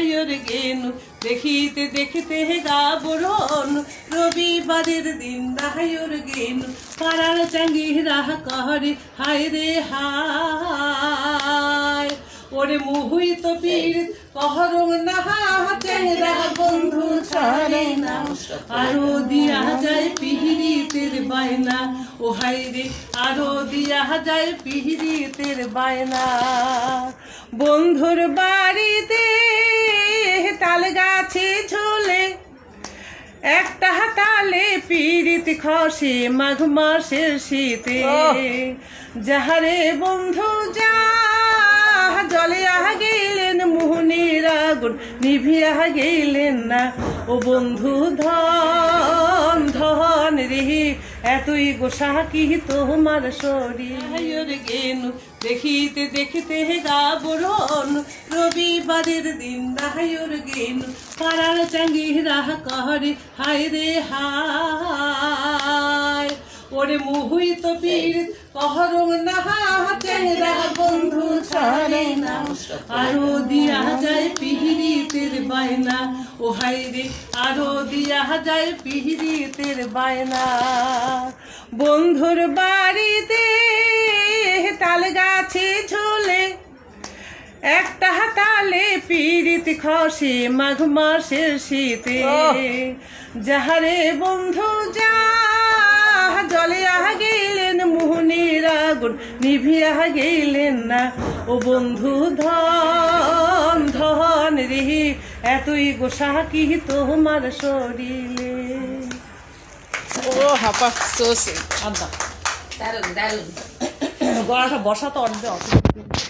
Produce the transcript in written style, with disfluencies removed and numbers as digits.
হাইর গেনু দেখিতে দেখিতে গাবরণ রবিবারের দিন হাইর গেনু পাড়ার চাঙ্গিরা করে হায় রে হায় ওরে মুহুই তো পীর কহরম না চেহারা বন্ধু ছাড়ে না আরো দিয়া যায় পিহিরিতের বায়না ও হাই রে আরো দিয়া যায় পিহিরিতের বায়না বন্ধুর বাড়িতে তাল গাছে ঝোলে একটা তালে পীড়িত খসে মাঘ মাসের শীতে যাহারে বন্ধু যা জলে গেলেন মোহনের আগুন নিভিয়া গেলেন না ও বন্ধু ধন ধন রে এতই গোসা কি তোমার শরীর গেনু দেখিতে দেখিতে গাবরণ রবিবারের দিন হাইর গেনু পাড়ার চাঙ্গিরা করে হায় রে হায় ওরে মুহুই তো পীর কহরম না চেহারা বন্ধু ছাড়ে না আরো দিয়া যায় পিহিরিতের বায়না ও হাই রে আরো দিয়া যায় পিহিরিতের বায়না বন্ধুর বাড়িতে তাল গাছে ঝোলে একটা তালে পীড়িত খসে মাঘ মাসের শীতে যাহারে বন্ধু যা জলে গেলেন মোহনের আগুন নিভিয়া গেলেন না ও বন্ধু ধন ধন রে এতই গোসা কি তোমার শরীরে ও হাপা সোসে দারুন দারুন গলাটা বসা তো অর্ধেক